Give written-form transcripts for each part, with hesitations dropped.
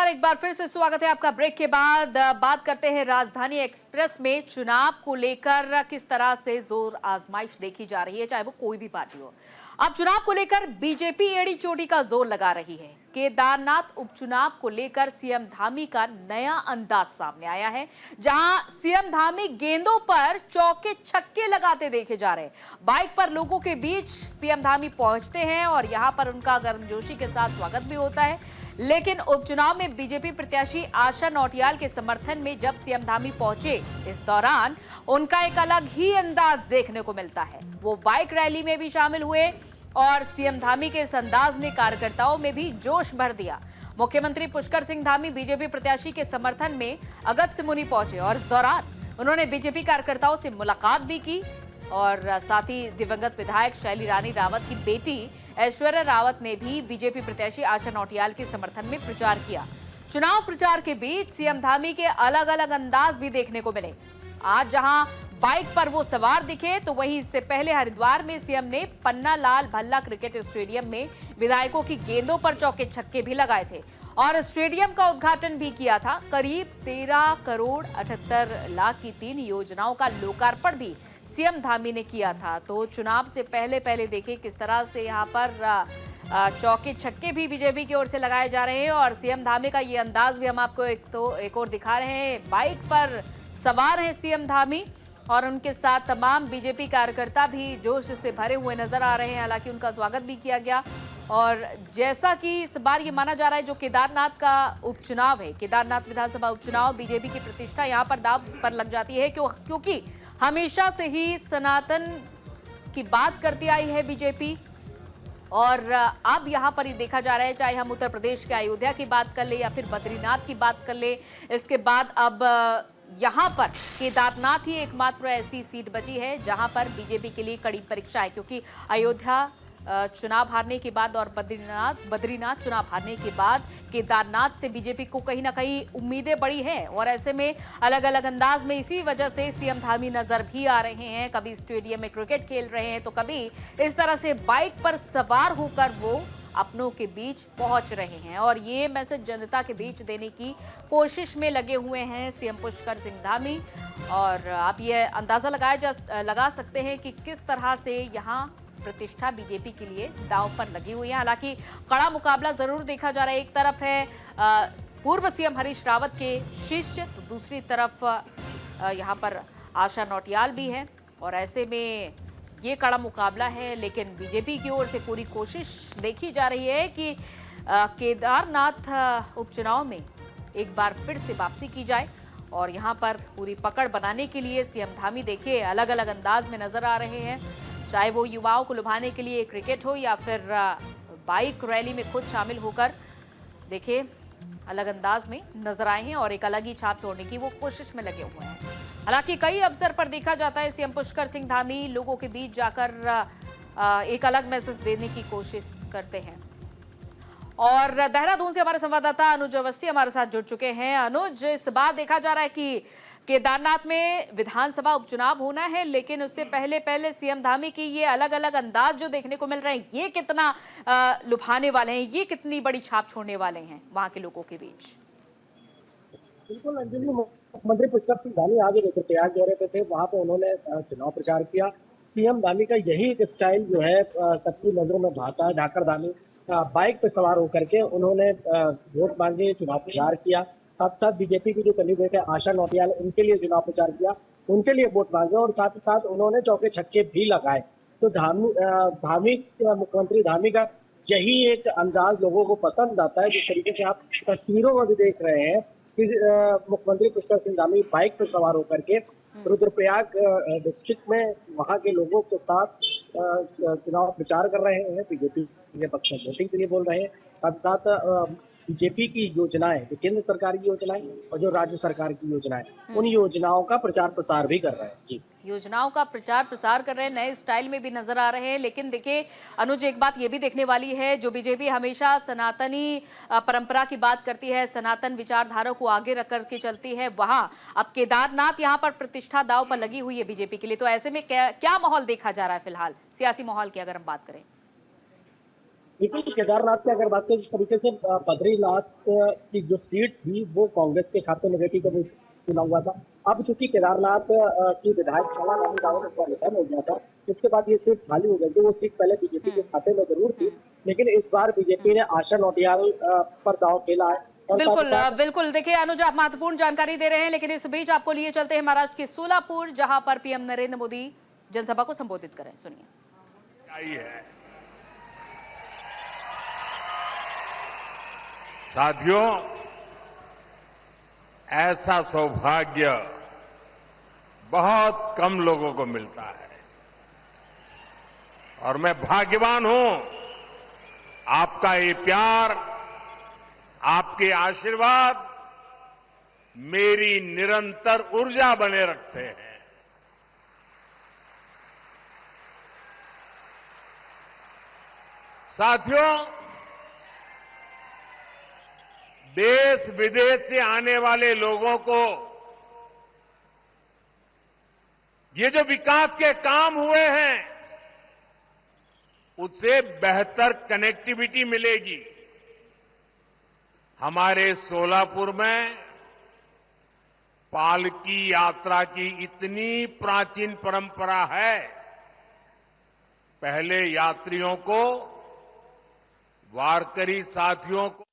एक बार फिर से स्वागत है आपका। ब्रेक के बाद बात करते हैं राजधानी एक्सप्रेस में चुनाव को लेकर किस तरह से जोर आजमाइश देखी जा रही है, चाहे वो कोई भी पार्टी हो। अब चुनाव को लेकर बीजेपी एड़ी चोटी का जोर लगा रही है। केदारनाथ उपचुनाव को लेकर सीएम धामी का नया अंदाज सामने आया है, जहां सीएम धामी गेंदों पर चौके छक्के लगाते देखे जा रहे हैं। बाइक पर लोगों के बीच सीएम धामी पहुंचते हैं और यहां पर उनका गर्मजोशी के साथ स्वागत भी होता है। लेकिन उपचुनाव में बीजेपी प्रत्याशी आशा नौटियाल के समर्थन में जब सीएम धामी पहुंचे, इस दौरान उनका एक अलग ही अंदाज देखने को मिलता है। वो बाइक रैली में भी शामिल हुए और सीएम धामी के इस अंदाज ने कार्यकर्ताओं में भी जोश भर दिया। मुख्यमंत्री पुष्कर सिंह धामी बीजेपी प्रत्याशी के समर्थन में अगस्त्यमुनि पहुंचे और इस दौरान उन्होंने बीजेपी कार्यकर्ताओं से मुलाकात भी की और साथ ही दिवंगत विधायक शैली रानी रावत की बेटी ऐश्वर्या रावत ने भी बीजेपी प्रत्याशी आशा नौटियाल के समर्थन में प्रचार किया। चुनाव प्रचार के बीच सीएम धामी के अलग अलग अंदाज भी देखने को मिले। आज जहां बाइक पर वो सवार दिखे, तो वहीं इससे पहले हरिद्वार में सीएम ने पन्ना लाल भल्ला क्रिकेट स्टेडियम में विधायकों की गेंदों पर चौके छक्के भी लगाए थे और स्टेडियम का उद्घाटन भी किया था। करीब 13 करोड़ 78 लाख की 3 योजनाओं का लोकार्पण भी सीएम धामी ने किया था। तो चुनाव से पहले देखें किस तरह से यहाँ पर चौके छक्के भी बीजेपी की ओर से लगाए जा रहे हैं और सीएम धामी का ये अंदाज भी हम आपको एक और दिखा रहे हैं। बाइक पर सवार हैं सीएम धामी और उनके साथ तमाम बीजेपी कार्यकर्ता भी जोश से भरे हुए नजर आ रहे हैं। हालांकि उनका स्वागत भी किया गया और जैसा कि इस बार ये माना जा रहा है, जो केदारनाथ का उपचुनाव है, केदारनाथ विधानसभा उपचुनाव, बीजेपी की प्रतिष्ठा यहाँ पर दांव पर लग जाती है क्योंकि हमेशा से ही सनातन की बात करती आई है बीजेपी। और अब यहाँ पर ही देखा जा रहा है, चाहे हम उत्तर प्रदेश के अयोध्या की बात कर ले या फिर बद्रीनाथ की बात कर ले, इसके बाद अब यहाँ पर केदारनाथ ही एकमात्र ऐसी सीट बची है जहाँ पर बीजेपी के लिए कड़ी परीक्षा है, क्योंकि अयोध्या चुनाव हारने के बाद और बद्रीनाथ चुनाव हारने के बाद केदारनाथ से बीजेपी को कहीं ना कहीं उम्मीदें बढ़ी हैं और ऐसे में अलग अलग अंदाज में इसी वजह से सीएम धामी नजर भी आ रहे हैं। कभी स्टेडियम में क्रिकेट खेल रहे हैं तो कभी इस तरह से बाइक पर सवार होकर वो अपनों के बीच पहुंच रहे हैं और ये मैसेज जनता के बीच देने की कोशिश में लगे हुए हैं सीएम पुष्कर सिंह धामी। और आप ये अंदाजा लगा सकते हैं कि किस तरह से यहाँ प्रतिष्ठा बीजेपी के लिए दांव पर लगी हुई है। हालांकि कड़ा मुकाबला जरूर देखा जा रहा है। एक तरफ है पूर्व सीएम हरीश रावत के शिष्य, तो दूसरी तरफ यहाँ पर आशा नौटियाल भी है और ऐसे में ये कड़ा मुकाबला है। लेकिन बीजेपी की ओर से पूरी कोशिश देखी जा रही है कि केदारनाथ उपचुनाव में एक बार फिर से वापसी की जाए और यहाँ पर पूरी पकड़ बनाने के लिए सीएम धामी देखिए अलग अलग अंदाज में नजर आ रहे हैं, चाहे वो युवाओं को लुभाने के लिए क्रिकेट हो या फिर बाइक रैली में खुद शामिल होकर देखिए अलग अंदाज में नजर आए हैं और एक अलग ही छाप छोड़ने की वो कोशिश में लगे हुए हैं। हालांकि कई अवसर पर देखा जाता है सीएम पुष्कर सिंह धामी लोगों के बीच जाकर एक अलग मैसेज देने की कोशिश करते हैं। और देहरादून से हमारे संवाददाता अनुज अवस्थी हमारे साथ जुड़ चुके हैं। अनुज, इस बार देखा जा रहा है कि केदारनाथ में विधानसभा उपचुनाव होना है, लेकिन उससे पहले सीएम धामी की ये अलग अलग अंदाज जो देखने को मिल रहे हैं, ये कितना लुभाने वाले हैं, ये कितनी बड़ी छाप छोड़ने वाले हैं वहां के लोगों के बीच? बिल्कुल अंजलि, मुख्यमंत्री पुष्कर सिंह धामी आज रुद्रप्रयाग दौरे पे थे, वहां पे उन्होंने चुनाव प्रचार किया। सीएम धामी का यही एक स्टाइल जो है सबकी नजरों में भाता है। ढाकर धामी बाइक पे सवार होकर के उन्होंने वोट मांगे, चुनाव प्रचार किया। साथ साथ बीजेपी की जो कैंडिडेट है आशा नौटियाल, उनके लिए चुनाव प्रचार किया, उनके लिए वोट मांगे और साथ ही साथ उन्होंने चौके छक्के भी लगाए। तो मुख्यमंत्री धामी का यही एक अंदाज लोगों को पसंद आता है। जिस तरीके से आप तस्वीरों में भी देख रहे हैं कि मुख्यमंत्री पुष्कर सिंह धामी बाइक पर सवार होकर के रुद्रप्रयाग डिस्ट्रिक्ट में वहां के लोगों के साथ चुनाव प्रचार कर रहे हैं, बीजेपी के पक्ष में वोटिंग के लिए बोल रहे हैं। साथ साथ बीजेपी की योजनाएं, जो केंद्र सरकार की योजनाएं और जो राज्य सरकार की योजनाएं, उन योजनाओं का प्रचार प्रसार भी कर रहे हैं। जी, योजनाओं का प्रचार प्रसार कर रहे हैं, नए स्टाइल में भी नजर आ रहे हैं। लेकिन देखिए अनुज, एक बात ये भी देखने वाली है, जो बीजेपी हमेशा सनातनी परंपरा की बात करती है, सनातन विचारधारा को आगे रख करके चलती है, वहां अब केदारनाथ यहाँ पर प्रतिष्ठा दांव पर लगी हुई है बीजेपी के लिए। तो ऐसे में क्या माहौल देखा जा रहा है फिलहाल सियासी माहौल की अगर हम बात करें? बिल्कुल, तो केदारनाथ की अगर बात करें, जिस तरीके से बद्रीनाथ की जो सीट थी वो कांग्रेस के खाते में गई थी जब चुनाव हुआ था। अब चूंकि केदारनाथ की विधायक शोभा रानी रावत का निधन हो गया था, इसके बाद ये सीट खाली हो गई थी। वो सीट पहले बीजेपी के खाते में जरूर थी, लेकिन इस बार बीजेपी ने आशा नौटियाल पर दांव खेला है। और साथ ही बिल्कुल साथ बिल्कुल। देखिए अनुज, आप महत्वपूर्ण जानकारी दे रहे हैं, लेकिन इस बीच आपको लिए चलते हैं महाराष्ट्र के सोलापुर, जहां पर पीएम नरेंद्र मोदी जनसभा को संबोधित करें। सुनिए। आई है साथियों, ऐसा सौभाग्य बहुत कम लोगों को मिलता है और मैं भाग्यवान हूं। आपका ये प्यार, आपके आशीर्वाद मेरी निरंतर ऊर्जा बने रखते हैं। साथियों, देश विदेश से आने वाले लोगों को ये जो विकास के काम हुए हैं उससे बेहतर कनेक्टिविटी मिलेगी। हमारे सोलापुर में पालकी यात्रा की इतनी प्राचीन परंपरा है। पहले यात्रियों को, वारकरी साथियों को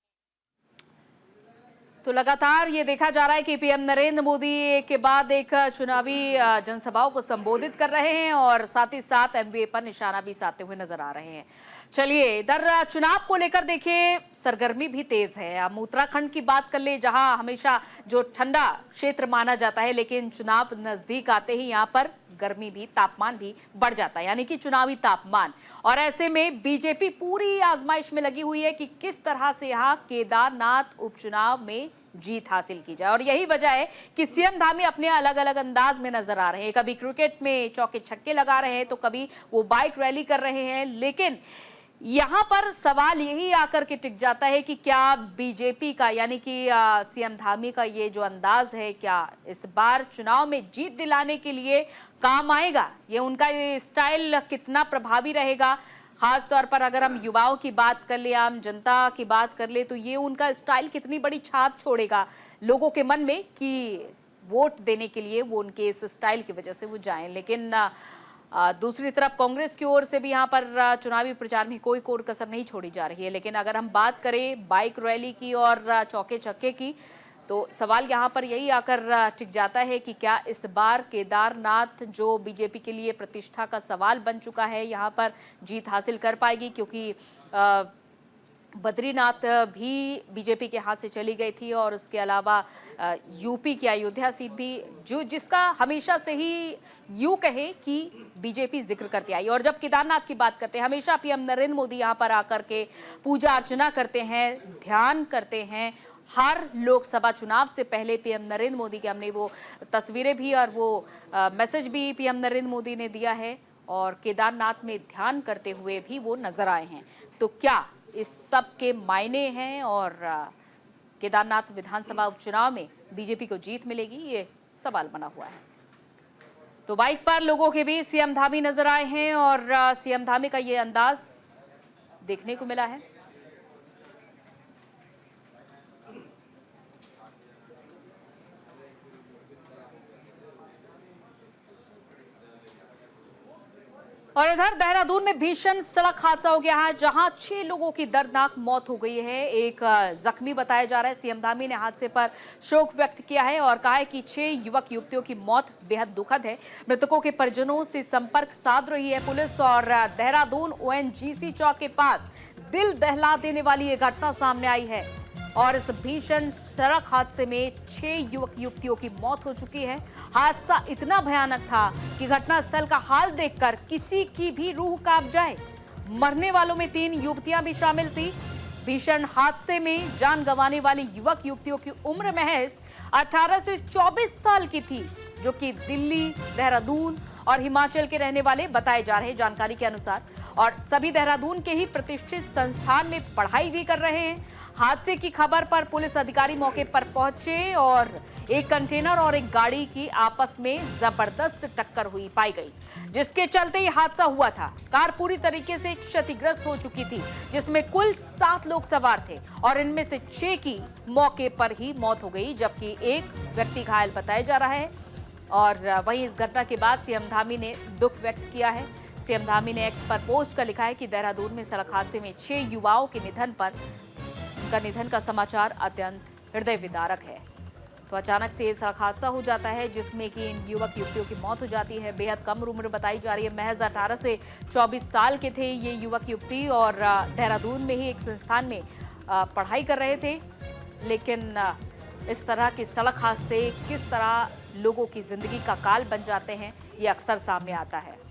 तो लगातार ये देखा जा रहा है कि पीएम नरेंद्र मोदी के बाद एक चुनावी जनसभाओं को संबोधित कर रहे हैं और साथ ही साथ एमवीए पर निशाना भी साधते हुए नजर आ रहे हैं। चलिए, इधर चुनाव को लेकर देखिए सरगर्मी भी तेज है। हम उत्तराखंड की बात कर ले, जहां हमेशा जो ठंडा क्षेत्र माना जाता है, लेकिन चुनाव नजदीक आते ही यहां पर गर्मी भी, तापमान भी बढ़ जाता है, यानी कि चुनावी तापमान। और ऐसे में बीजेपी पूरी आजमाइश में लगी हुई है कि किस तरह से यहां केदारनाथ उपचुनाव में जीत हासिल की जाए। और यही वजह है कि सीएम धामी अपने अलग अलग अंदाज में नजर आ रहे हैं। कभी क्रिकेट में चौके छक्के लगा रहे हैं, तो कभी वो बाइक रैली कर रहे हैं। लेकिन यहां पर सवाल यही आकर के टिक जाता है कि क्या बीजेपी का, यानी कि सीएम धामी का ये जो अंदाज है, क्या इस बार चुनाव में जीत दिलाने के लिए काम आएगा? ये उनका ये स्टाइल कितना प्रभावी रहेगा? खास तौर पर अगर हम युवाओं की बात कर ले, आम जनता की बात कर ले, तो ये उनका स्टाइल कितनी बड़ी छाप छोड़ेगा लोगों के मन में कि वोट देने के लिए वो उनके इस स्टाइल की वजह से वो जाएं। लेकिन दूसरी तरफ कांग्रेस की ओर से भी यहाँ पर चुनावी प्रचार में कोई कोर कसर नहीं छोड़ी जा रही है। लेकिन अगर हम बात करें बाइक रैली की और चौके छक्के की, तो सवाल यहाँ पर यही आकर टिक जाता है कि क्या इस बार केदारनाथ, जो बीजेपी के लिए प्रतिष्ठा का सवाल बन चुका है, यहाँ पर जीत हासिल कर पाएगी? क्योंकि बद्रीनाथ भी बीजेपी के हाथ से चली गई थी और उसके अलावा यूपी की अयोध्या सीट भी, जो जिसका हमेशा से ही यूं कहे कि बीजेपी जिक्र करती आई। और जब केदारनाथ की बात करते हैं, हमेशा पीएम नरेंद्र मोदी यहां पर आकर के पूजा अर्चना करते हैं, ध्यान करते हैं। हर लोकसभा चुनाव से पहले पीएम नरेंद्र मोदी के हमने वो तस्वीरें भी और वो मैसेज भी पीएम नरेंद्र मोदी ने दिया है और केदारनाथ में ध्यान करते हुए भी वो नजर आए हैं। तो क्या इस सब के मायने हैं और केदारनाथ विधानसभा उपचुनाव में बीजेपी को जीत मिलेगी? ये सवाल बना हुआ है। तो बाइक पर लोगों के बीच सीएम धामी नजर आए हैं और सीएम धामी का ये अंदाज देखने को मिला है। और इधर देहरादून में भीषण सड़क हादसा हो गया है, जहां 6 लोगों की दर्दनाक मौत हो गई है। एक जख्मी बताया जा रहा है। सीएम धामी ने हादसे पर शोक व्यक्त किया है और कहा है कि 6 युवक युवतियों की मौत बेहद दुखद है। मृतकों के परिजनों से संपर्क साध रही है पुलिस। और देहरादून ओएनजीसी चौक के पास दिल दहला देने वाली ये घटना सामने आई है और इस भीषण सड़क हादसे में 6 युवक युवतियों की मौत हो चुकी है। हादसा इतना भयानक था कि घटनास्थल का हाल देखकर किसी की भी रूह कांप जाए। मरने वालों में 3 युवतियां भी शामिल थी। भीषण हादसे में जान गंवाने वाली युवक युवतियों की उम्र महज 18 से 24 साल की थी, जो कि दिल्ली, देहरादून और हिमाचल के रहने वाले बताए जा रहे हैं जानकारी के अनुसार, और सभी देहरादून के ही प्रतिष्ठित संस्थान में पढ़ाई भी कर रहे हैं। हादसे की खबर पर पुलिस अधिकारी मौके पर पहुंचे और एक कंटेनर और एक गाड़ी की आपस में जबरदस्त टक्कर हुई पाई गई, जिसके चलते ये हादसा हुआ था। कार पूरी तरीके से क्षतिग्रस्त हो चुकी थी, जिसमें कुल 7 लोग सवार थे और इनमें से 6 की मौके पर ही मौत हो गई, जबकि एक व्यक्ति घायल बताया जा रहा है। और वहीं इस घटना के बाद सीएम धामी ने दुख व्यक्त किया है। सीएम धामी ने एक्स पर पोस्ट कर लिखा है कि देहरादून में सड़क हादसे में 6 युवाओं के निधन का समाचार अत्यंत हृदय विदारक है। तो अचानक से सड़क हादसा हो जाता है, जिसमें कि इन युवक युवतियों की मौत हो जाती है। बेहद कम उम्र बताई जा रही है, महज 18 से 24 साल के थे ये युवक युवती और देहरादून में ही एक संस्थान में पढ़ाई कर रहे थे। लेकिन इस तरह के सड़क हादसे किस तरह लोगों की जिंदगी का काल बन जाते हैं, ये अक्सर सामने आता है।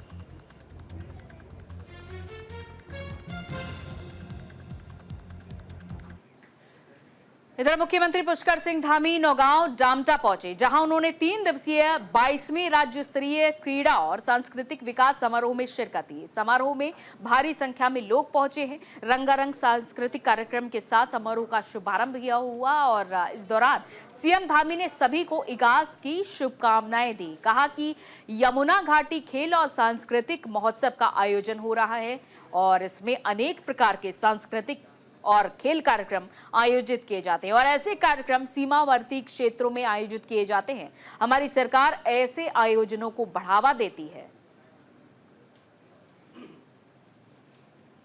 इधर मुख्यमंत्री पुष्कर सिंह धामी नौगांव डामटा पहुंचे, जहां उन्होंने 3 दिवसीय 22वीं राज्य स्तरीय क्रीड़ा और सांस्कृतिक विकास समारोह में शिरकत की। समारोह में भारी संख्या में लोग पहुंचे हैं। रंगारंग सांस्कृतिक कार्यक्रम के साथ समारोह का शुभारंभ किया हुआ और इस दौरान सीएम धामी ने सभी को इगास की शुभकामनाएं दी। कहा कि यमुना घाटी खेल और सांस्कृतिक महोत्सव का आयोजन हो रहा है और इसमें अनेक प्रकार के सांस्कृतिक और खेल कार्यक्रम आयोजित किए जाते हैं और ऐसे कार्यक्रम सीमावर्ती क्षेत्रों में आयोजित किए जाते हैं। हमारी सरकार ऐसे आयोजनों को बढ़ावा देती है।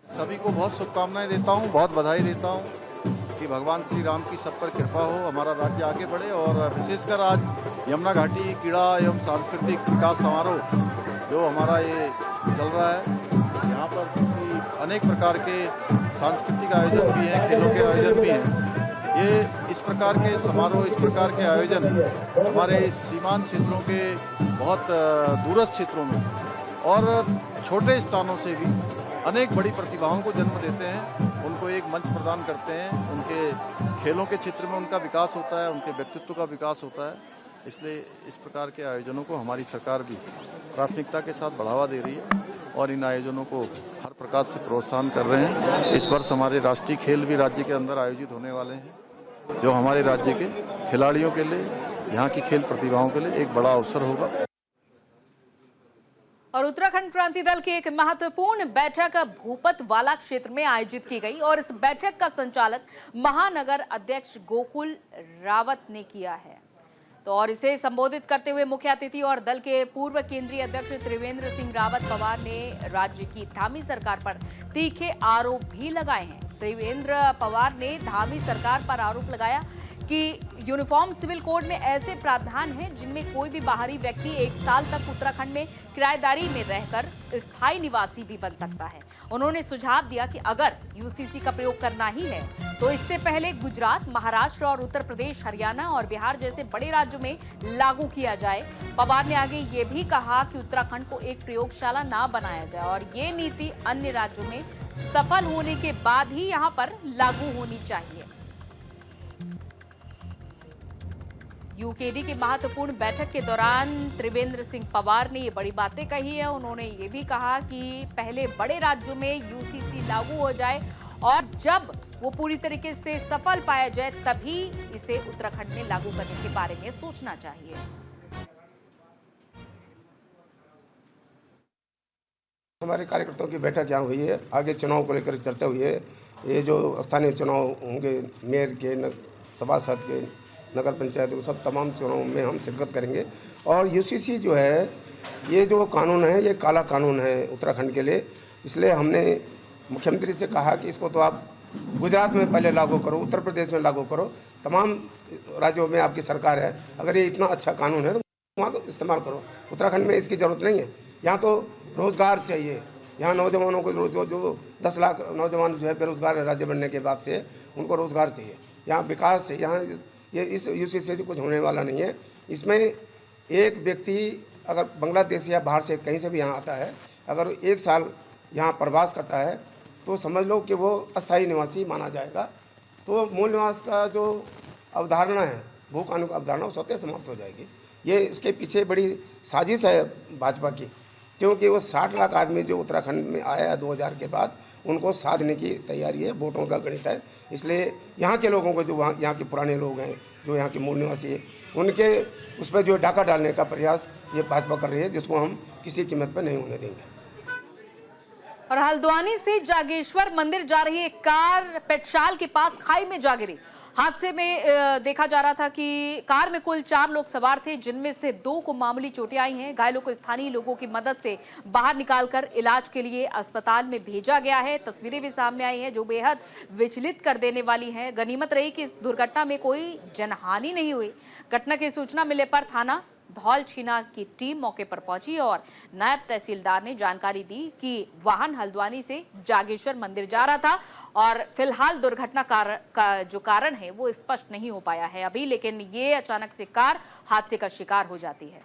सभी को बहुत शुभकामनाएं देता हूं, बहुत बधाई देता हूं कि भगवान श्री राम की सब पर कृपा हो, हमारा राज्य आगे बढ़े। और विशेषकर आज यमुना घाटी क्रीड़ा एवं सांस्कृतिक विकास समारोह जो हमारा ये चल रहा है, यहाँ पर अनेक प्रकार के सांस्कृतिक आयोजन भी हैं, खेलों के आयोजन भी हैं। ये इस प्रकार के समारोह, इस प्रकार के आयोजन हमारे सीमांत क्षेत्रों के बहुत दूरस्थ क्षेत्रों में और छोटे स्थानों से भी अनेक बड़ी प्रतिभाओं को जन्म देते हैं, उनको एक मंच प्रदान करते हैं, उनके खेलों के क्षेत्र में उनका विकास होता है, उनके व्यक्तित्व का विकास होता है। इसलिए इस प्रकार के आयोजनों को हमारी सरकार भी प्राथमिकता के साथ बढ़ावा दे रही है और इन आयोजनों को हर प्रकार से प्रोत्साहन कर रहे हैं। इस वर्ष हमारे राष्ट्रीय खेल भी राज्य के अंदर आयोजित होने वाले हैं, जो हमारे राज्य के खिलाड़ियों के लिए, यहाँ की खेल प्रतिभाओं के लिए एक बड़ा अवसर होगा। और उत्तराखंड क्रांति दल की एक महत्वपूर्ण बैठक भूपतवाला क्षेत्र में आयोजित की गई और इस बैठक का संचालन महानगर अध्यक्ष गोकुल रावत ने किया है। तो और इसे संबोधित करते हुए मुख्य अतिथि और दल के पूर्व केंद्रीय अध्यक्ष त्रिवेंद्र सिंह रावत पवार ने राज्य की धामी सरकार पर तीखे आरोप भी लगाए हैं। त्रिवेंद्र पवार ने धामी सरकार पर आरोप लगाया कि यूनिफॉर्म सिविल कोड में ऐसे प्रावधान हैं जिनमें कोई भी बाहरी व्यक्ति 1 साल तक उत्तराखंड में किराएदारी में रहकर स्थायी निवासी भी बन सकता है। उन्होंने सुझाव दिया कि अगर यूसीसी का प्रयोग करना ही है तो इससे पहले गुजरात, महाराष्ट्र और उत्तर प्रदेश, हरियाणा और बिहार जैसे बड़े राज्यों में लागू किया जाए। पवार ने आगे ये भी कहा कि उत्तराखंड को एक प्रयोगशाला ना बनाया जाए और ये नीति अन्य राज्यों में सफल होने के बाद ही यहाँ पर लागू होनी चाहिए। यूकेडी की महत्वपूर्ण बैठक के दौरान त्रिवेंद्र सिंह पवार ने ये बड़ी बातें कही है। उन्होंने ये भी कहा कि पहले बड़े राज्यों में यूसीसी लागू हो जाए और जब वो पूरी तरीके से सफल पाया जाए तभी इसे उत्तराखंड में लागू करने के बारे में सोचना चाहिए। हमारे कार्यकर्ताओं की बैठक यहाँ हुई है, आगे चुनाव को लेकर चर्चा हुई है। ये जो स्थानीय चुनाव होंगे, मेयर के, सभासद के, नगर पंचायत के, सब तमाम चुनावों में हम शिरकत करेंगे। और यूसीसी जो है, ये जो कानून है, ये काला कानून है उत्तराखंड के लिए। इसलिए हमने मुख्यमंत्री से कहा कि इसको तो आप गुजरात में पहले लागू करो, उत्तर प्रदेश में लागू करो, तमाम राज्यों में आपकी सरकार है, अगर ये इतना अच्छा कानून है तो वहाँ इस्तेमाल करो। उत्तराखंड में इसकी ज़रूरत नहीं है। यहाँ तो रोज़गार चाहिए, यहाँ नौजवानों को जो 10 लाख नौजवान जो है बेरोजगार है राज्य बनने के बाद से, उनको रोज़गार चाहिए। यहाँ विकास है, यहाँ ये इस यूसीसी से कुछ होने वाला नहीं है। इसमें एक व्यक्ति अगर बांग्लादेश या बाहर से कहीं से भी यहाँ आता है, अगर 1 साल यहाँ प्रवास करता है तो समझ लो कि वो अस्थायी निवासी माना जाएगा। तो मूल निवास का जो अवधारणा है, भू कानून की अवधारणा, वो स्वतः समाप्त हो जाएगी। ये उसके पीछे बड़ी साजिश है भाजपा की, क्योंकि वो 60 लाख आदमी जो उत्तराखंड में आया 2000 के बाद, उनको साधने की तैयारी है, वोटों का गणित है। इसलिए यहाँ के लोगों को, जो वहाँ यहाँ के पुराने लोग हैं, जो यहाँ के मूल निवासी हैं, उनके उस पर जो डाका डालने का प्रयास ये भाजपा कर रही है, जिसको हम किसी कीमत पर नहीं होने देंगे। और हल्द्वानी से जागेश्वर मंदिर जा रही एक कार पेटशाल के पास खाई में जा गिरी। हादसे में देखा जा रहा था कि कार में कुल 4 लोग सवार थे, जिनमें से 2 को मामूली चोटें आई हैं। घायलों को स्थानीय लोगों की मदद से बाहर निकालकर इलाज के लिए अस्पताल में भेजा गया है। तस्वीरें भी सामने आई हैं जो बेहद विचलित कर देने वाली हैं। गनीमत रही कि इस दुर्घटना में कोई जनहानि नहीं हुई। घटना की सूचना मिलने पर थाना धौलछीना की टीम मौके पर पहुंची और नायब तहसीलदार ने जानकारी दी कि वाहन हल्द्वानी से जागेश्वर मंदिर जा रहा था और फिलहाल दुर्घटना का जो कारण है वो स्पष्ट नहीं हो पाया है अभी, लेकिन ये अचानक से कार हादसे का शिकार हो जाती है।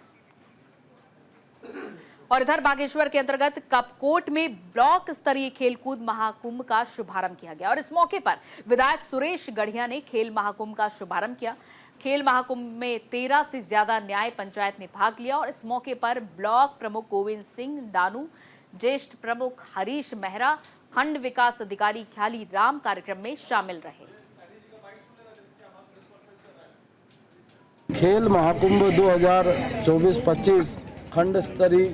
और इधर बागेश्वर के अंतर्गत कपकोट में ब्लॉक स्तरीय खेलकूद महाकुंभ का शुभारंभ किया गया और इस मौके पर विधायक सुरेश गढ़िया ने खेल महाकुंभ का शुभारंभ किया। खेल महाकुंभ में 13 से ज्यादा न्याय पंचायत ने भाग लिया और इस मौके पर ब्लॉक प्रमुख गोविंद सिंह दानू, ज्येष्ठ प्रमुख हरीश मेहरा, खंड विकास अधिकारी ख्याली राम कार्यक्रम में शामिल रहे। खेल महाकुंभ 2024-25 खंड स्तरीय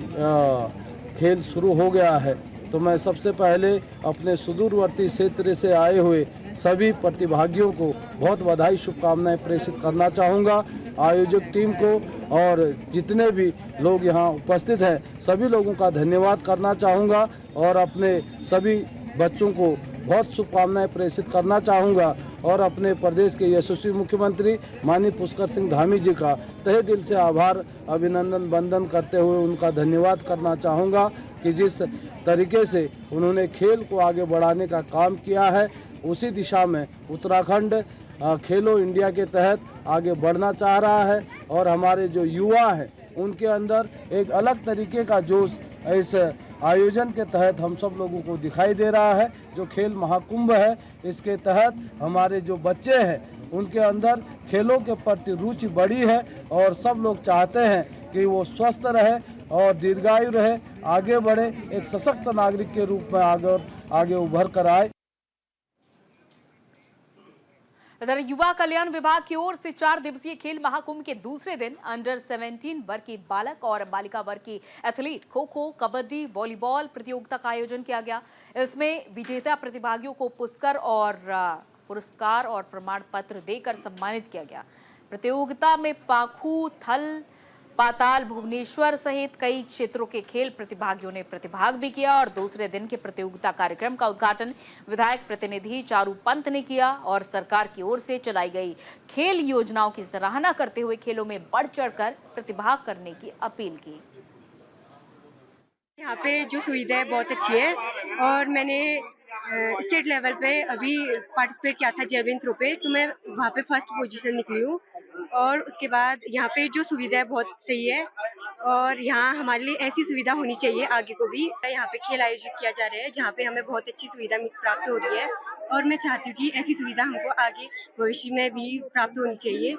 खेल शुरू हो गया है, तो मैं सबसे पहले अपने सुदूरवर्ती क्षेत्र से आए हुए सभी प्रतिभागियों को बहुत बधाई शुभकामनाएं प्रेषित करना चाहूँगा। आयोजक टीम को और जितने भी लोग यहाँ उपस्थित हैं सभी लोगों का धन्यवाद करना चाहूँगा और अपने सभी बच्चों को बहुत शुभकामनाएं प्रेषित करना चाहूँगा और अपने प्रदेश के यशस्वी मुख्यमंत्री माननीय पुष्कर सिंह धामी जी का तहे दिल से आभार अभिनंदन वंदन करते हुए उनका धन्यवाद करना चाहूँगा कि जिस तरीके से उन्होंने खेल को आगे बढ़ाने का काम किया है, उसी दिशा में उत्तराखंड खेलो इंडिया के तहत आगे बढ़ना चाह रहा है और हमारे जो युवा हैं उनके अंदर एक अलग तरीके का जोश इस आयोजन के तहत हम सब लोगों को दिखाई दे रहा है। जो खेल महाकुंभ है, इसके तहत हमारे जो बच्चे हैं उनके अंदर खेलों के प्रति रुचि बढ़ी है और सब लोग चाहते हैं कि वो स्वस्थ रहे और दीर्घायु रहे, आगे बढ़े, एक सशक्त नागरिक के रूप में आगे उभर कर आए। इधर युवा कल्याण विभाग की ओर से 4 दिवसीय खेल महाकुंभ के दूसरे दिन अंडर 17 वर्ग की बालक और बालिका वर्ग की एथलीट खो खो, कबड्डी, वॉलीबॉल प्रतियोगिता का आयोजन किया गया। इसमें विजेता प्रतिभागियों को पुरस्कार और प्रमाण पत्र देकर सम्मानित किया गया। प्रतियोगिता में पाखू, थल, पाताल, भुवनेश्वर सहित कई क्षेत्रों के खेल प्रतिभागियों ने प्रतिभाग भी किया और दूसरे दिन के प्रतियोगिता कार्यक्रम का उद्घाटन विधायक प्रतिनिधि चारू पंत ने किया और सरकार की ओर से चलाई गई खेल योजनाओं की सराहना करते हुए खेलों में बढ़ चढ़कर प्रतिभाग करने की अपील की। यहाँ पे जो सुविधा है बहुत अच्छी है और मैंने स्टेट लेवल पे अभी पार्टिसिपेट किया था जेवलिन थ्रो पे, तो मैं वहाँ पे फर्स्ट पोजीशन निकली हूँ और उसके बाद यहाँ पे जो सुविधा है बहुत सही है और यहाँ हमारे लिए ऐसी सुविधा होनी चाहिए आगे को भी। यहाँ पे खेल आयोजित किया जा रहा है जहाँ पे हमें बहुत अच्छी सुविधा प्राप्त हो रही है और मैं चाहती हूँ कि ऐसी सुविधा हमको आगे भविष्य में भी प्राप्त होनी चाहिए।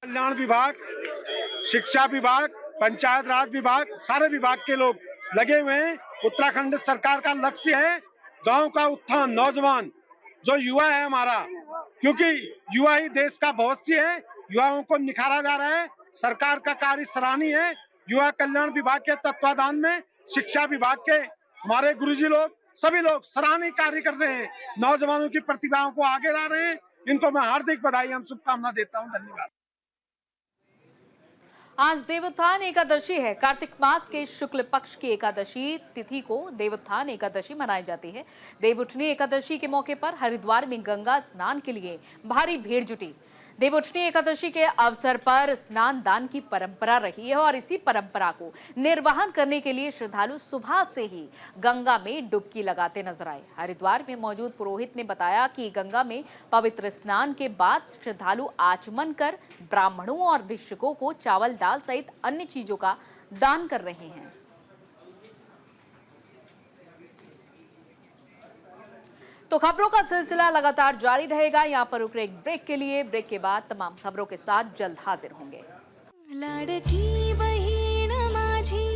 कल्याण विभाग, शिक्षा विभाग, पंचायत राज विभाग, सारे विभाग के लोग लगे हुए हैं। उत्तराखंड सरकार का लक्ष्य है गांव का उत्थान, नौजवान जो युवा है हमारा, क्योंकि युवा ही देश का भविष्य है। युवाओं को निखारा जा रहा है। सरकार का कार्य सराहनीय है। युवा कल्याण विभाग के तत्वाधान में शिक्षा विभाग के हमारे गुरुजी लोग, सभी लोग सराहनीय कार्य कर रहे हैं। नौजवानों की प्रतिभाओं को आगे ला रहे हैं। इनको मैं हार्दिक बधाई एवं शुभकामना देता हूँ। धन्यवाद। आज देवोत्थान एकादशी है। कार्तिक मास के शुक्ल पक्ष की एकादशी तिथि को देवोत्थान एकादशी मनाई जाती है। देवउठनी एकादशी के मौके पर हरिद्वार में गंगा स्नान के लिए भारी भीड़ जुटी। देवउठनी एकादशी के अवसर पर स्नान दान की परंपरा रही है और इसी परंपरा को निर्वहन करने के लिए श्रद्धालु सुबह से ही गंगा में डुबकी लगाते नजर आए। हरिद्वार में मौजूद पुरोहित ने बताया कि गंगा में पवित्र स्नान के बाद श्रद्धालु आचमन कर ब्राह्मणों और भिक्षुकों को चावल, दाल सहित अन्य चीजों का दान कर रहे हैं। तो खबरों का सिलसिला लगातार जारी रहेगा। यहाँ पर रुक रहे एक ब्रेक के लिए। ब्रेक के बाद तमाम खबरों के साथ जल्द हाजिर होंगे। लाडकी बहीण माझी